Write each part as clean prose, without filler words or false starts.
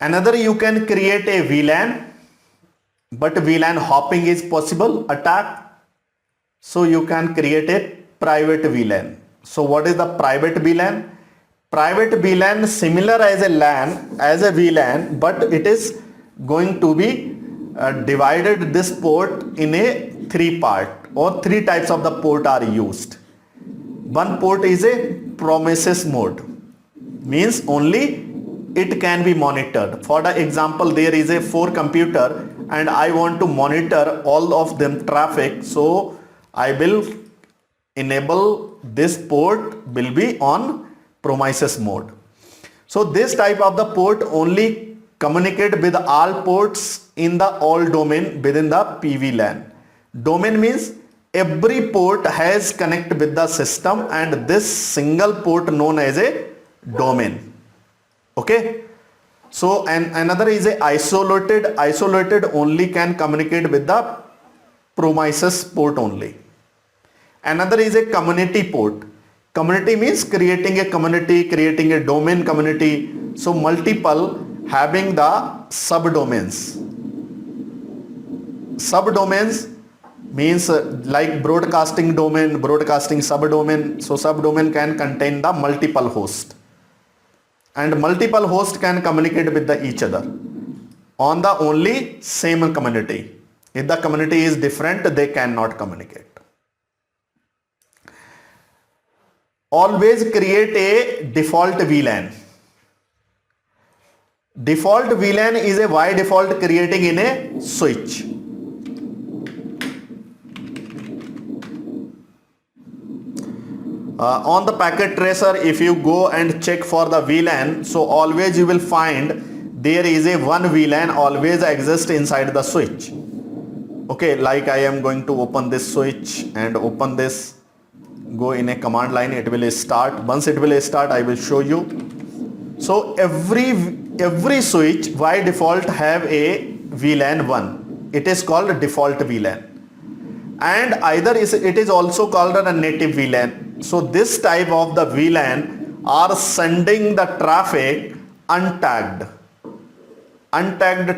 Another, you can create a VLAN, but VLAN hopping is possible attack. So you can create a private VLAN. So what is the private VLAN? Private VLAN similar as a LAN, as a VLAN, but it is going to be divided this port in a 3 part, or 3 types of the port are used. One port is a promises mode, means only it can be monitored. For the example, there is a 4 computer and I want to monitor all of them traffic, so I will enable this port will be on promises mode. So this type of the port only communicate with all ports in the all domain within the PVLAN. Domain means every port has connect with the system, and this single port known as a domain. Okay. So and another is a isolated. Isolated only can communicate with the promises port only. Another is a community port. Community means creating a community, creating a domain community. So multiple having the subdomains. Subdomains means like broadcasting domain, broadcasting subdomain. So subdomain can contain the multiple host, and multiple host can communicate with each other on the only same community. If the community is different, they cannot communicate. Always create a default VLAN. Default VLAN is a by default creating in a switch. On the packet tracer, if you go and check for the VLAN, so always you will find there is a one VLAN always exists inside the switch. Okay, like I am going to open this switch and open this, go in a command line, it will start. Once it will start, I will show you. So every switch by default have a VLAN 1. It is called default VLAN, and either it is also called a native VLAN. So this type of the VLAN are sending the traffic untagged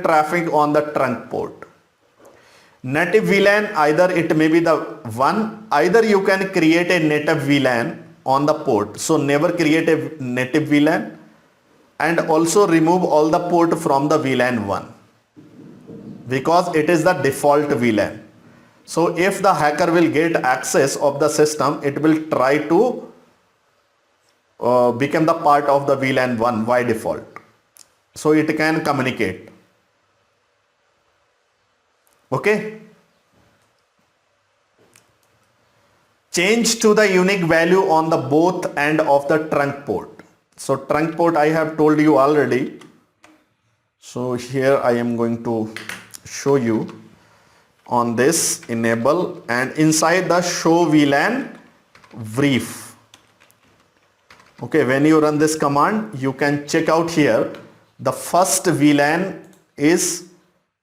traffic on the trunk port. Native VLAN, either it may be the one, either you can create a native VLAN on the port. So never create a native VLAN, and also remove all the port from the VLAN 1, because it is the default VLAN. So if the hacker will get access of the system, it will try to become the part of the VLAN 1 by default. So it can communicate. Okay. Change to the unique value on the both end of the trunk port. So trunk port I have told you already. So here I am going to show you on this enable, and inside the show VLAN brief. Okay, when you run this command, you can check out here. The first VLAN is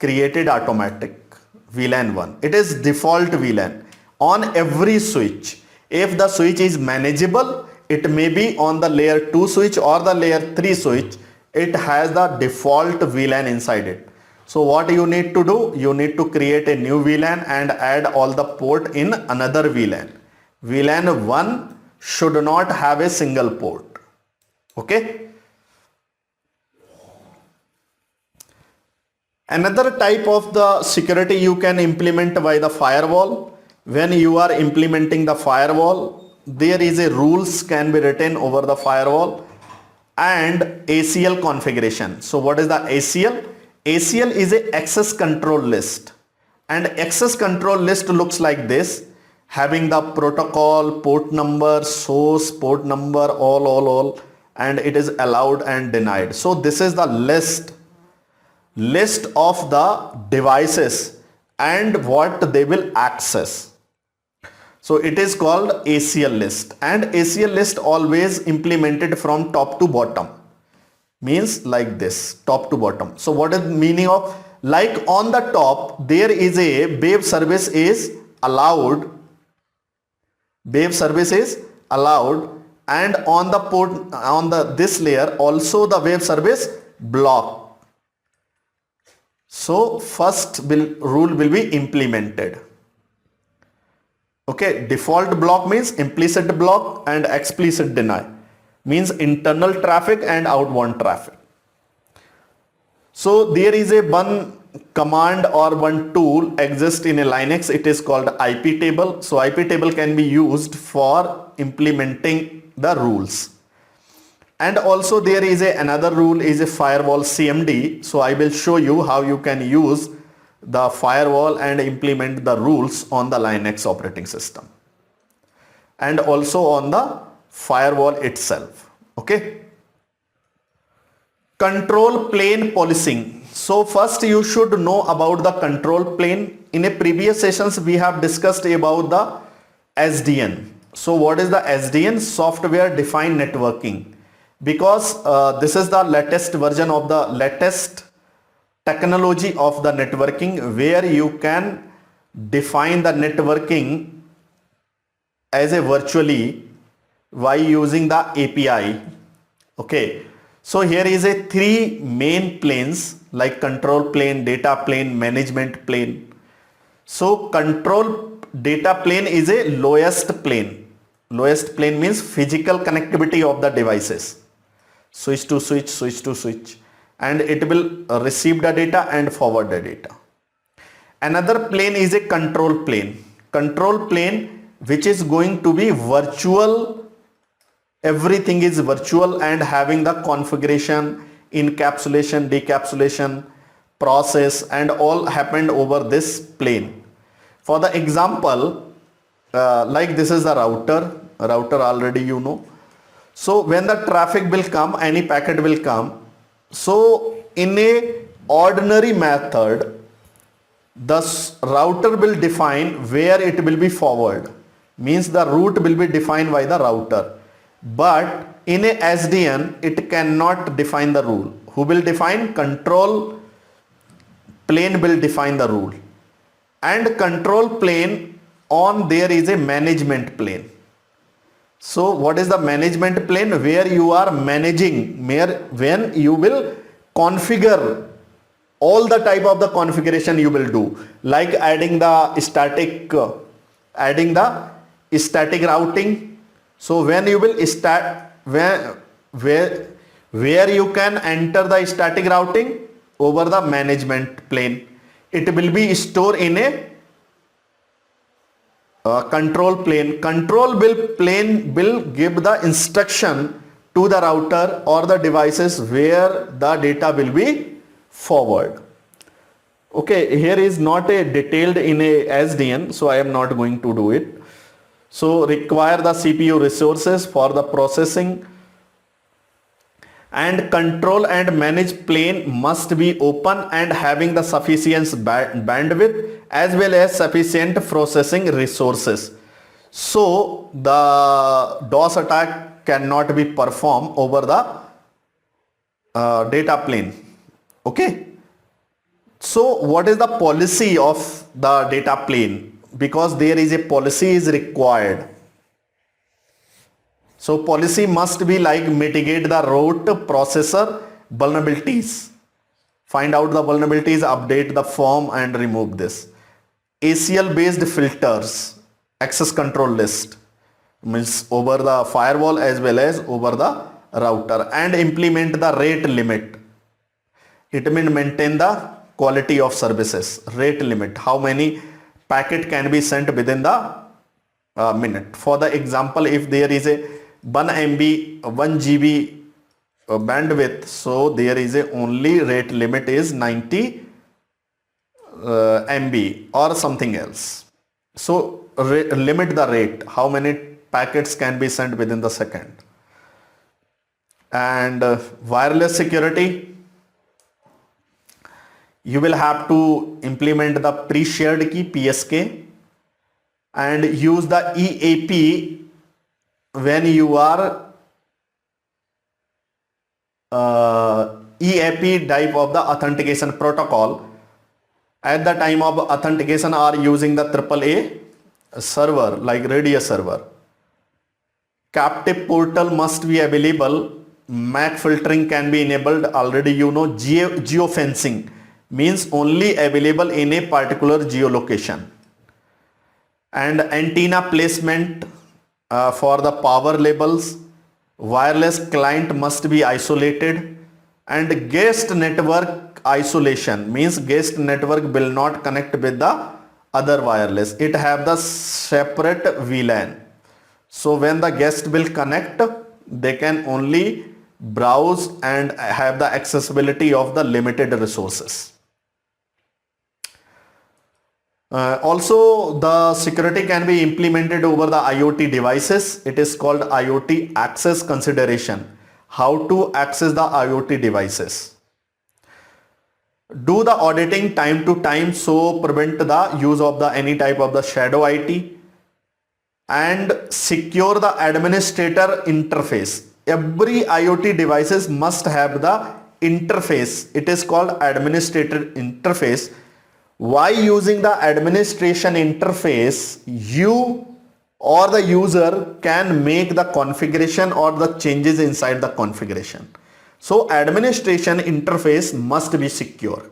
created automatic, VLAN 1. It is default VLAN on every switch. If the switch is manageable, it may be on the layer 2 switch or the layer 3 switch. It has the default VLAN inside it. So what you need to do, you need to create a new VLAN and add all the port in another VLAN. VLAN 1 should not have a single port. Okay. Another type of the security you can implement by the firewall. When you are implementing the firewall, there is a rules can be written over the firewall and ACL configuration. So what is the ACL? ACL is a access control list, and access control list looks like this, having the protocol, port number, source, port number, all, and it is allowed and denied. So this is the list of the devices and what they will access. So it is called ACL list, and ACL list always implemented from top to bottom, means like this, top to bottom. So what is the meaning of, like on the top there is a web service is allowed, and on the port, on the this layer also the web service block. So first rule will be implemented. Okay, default block means implicit block and explicit deny, means internal traffic and outbound traffic. So there is a one command or one tool exists in a Linux. It is called IP table. So IP table can be used for implementing the rules. And also there is another rule is a firewall CMD. So I will show you how you can use the firewall and implement the rules on the Linux operating system and also on the firewall itself. Okay. Control plane policing. So first you should know about the control plane. In a previous sessions we have discussed about the SDN. So what is the SDN? Software defined networking. Because this is the latest version of the latest technology of the networking, where you can define the networking as a virtually by using the API. Okay. So here is a three main planes like control plane, data plane, management plane. So control data plane is a lowest plane. Lowest plane means physical connectivity of the devices. Switch to switch, switch to switch. And it will receive the data and forward the data. Another plane is a control plane. Control plane which is going to be virtual. Everything is virtual and having the configuration, encapsulation, decapsulation, process and all happened over this plane. For the example, like this is the router already you know. So when the traffic will come, any packet will come. So in a ordinary method, the router will define where it will be forward. Means the route will be defined by the router. But in a SDN, it cannot define the rule. Who will define? Control plane will define the rule. And control plane on there is a management plane. So what is the management plane? Where you are managing, when you will configure all the type of the configuration you will do, like adding the static routing. So when you will start where you can enter the static routing over the management plane, it will be stored in a control plane. Control plane will give the instruction to the router or the devices where the data will be forward. Okay, here is not a detailed in a SDN, so I am not going to do it. So require the CPU resources for the processing, and control and manage plane must be open and having the sufficient bandwidth as well as sufficient processing resources. So the DOS attack cannot be performed over the data plane. Okay. So what is the policy of the data plane? Because there is a policy is required. So policy must be like mitigate the root processor vulnerabilities. Find out the vulnerabilities, update the form and remove this. ACL based filters, access control list, means over the firewall as well as over the router, and implement the rate limit. It means maintain the quality of services. Rate limit, how many packet can be sent within the minute. For the example, if there is a 1 MB 1 GB bandwidth, so there is a only rate limit is 90 MB or something else. So limit the rate, how many packets can be sent within the second. And wireless security, you will have to implement the pre-shared key PSK and use the EAP when you are EAP type of the authentication protocol. At the time of authentication are using the AAA server like Radius server. Captive portal must be available. MAC filtering can be enabled. Already you know geofencing. means only available in a particular geolocation. And antenna placement for the power labels, wireless client must be isolated, and guest network isolation means guest network will not connect with the other wireless, it have the separate VLAN. So when the guest will connect, they can only browse and have the accessibility of the limited resources. Also, the security can be implemented over the IoT devices. It is called IoT access consideration. How to access the IoT devices. Do the auditing time to time, so prevent the use of the any type of the shadow IT, and secure the administrator interface. Every IoT devices must have the interface. It is called administrator interface. Why using the administration interface? You or the user can make the configuration or the changes inside the configuration. So administration interface must be secure.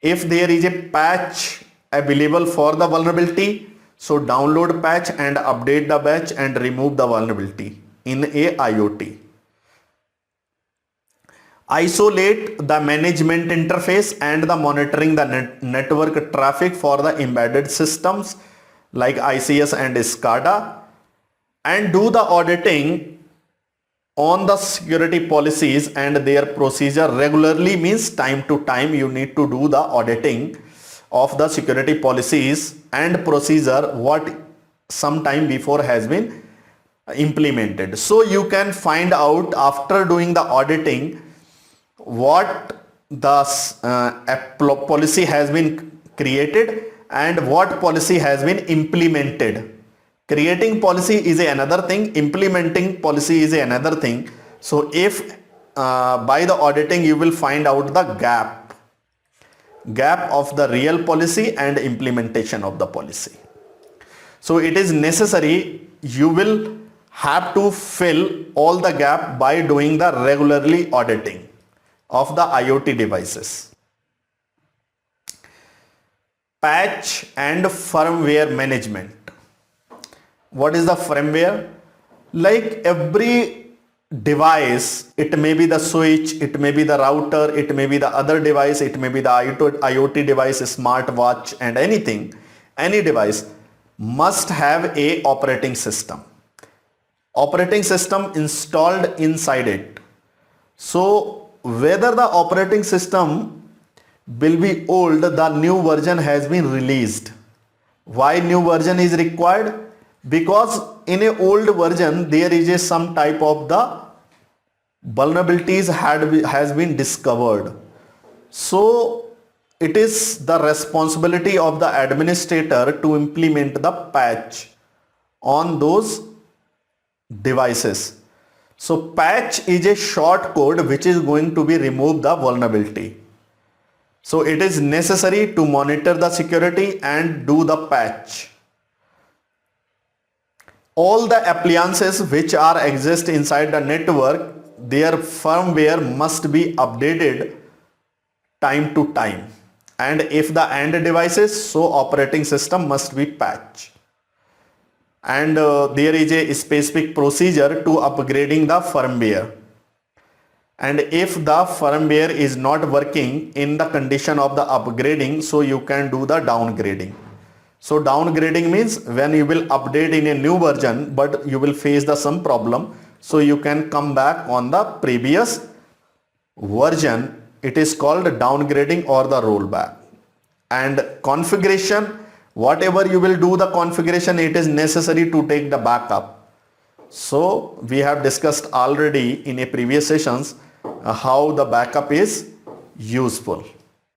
If there is a patch available for the vulnerability, so download patch and update the patch and remove the vulnerability in a IoT. Isolate the management interface and the monitoring the network traffic for the embedded systems like ICS and SCADA, and do the auditing on the security policies and their procedure regularly, means time to time you need to do the auditing of the security policies and procedure what some time before has been implemented. So you can find out after doing the auditing what the policy has been created and what policy has been implemented. Creating policy is another thing, implementing policy is another thing. So if by the auditing you will find out the gap of the real policy and implementation of the policy. So it is necessary, you will have to fill all the gap by doing the regularly auditing of the IoT devices. Patch and firmware management. What is the firmware? Like every device, it may be the switch, it may be the router, it may be the other device, it may be the IoT device, smartwatch, and anything, any device must have a operating system. Operating system installed inside it. So whether the operating system will be old, the new version has been released. Why new version is required? Because in a old version there is some type of the vulnerabilities has been discovered. So it is the responsibility of the administrator to implement the patch on those devices. So patch is a short code which is going to be remove the vulnerability. So it is necessary to monitor the security and do the patch. All the appliances which are exist inside the network, their firmware must be updated time to time. And if the end devices, so operating system must be patched. And there is a specific procedure to upgrading the firmware. And if the firmware is not working in the condition of the upgrading, so you can do the downgrading. So downgrading means when you will update in a new version but you will face the some problem, so you can come back on the previous version. It is called downgrading or the rollback. And configuration, whatever you will do the configuration, it is necessary to take the backup. So we have discussed already in a previous sessions how the backup is useful.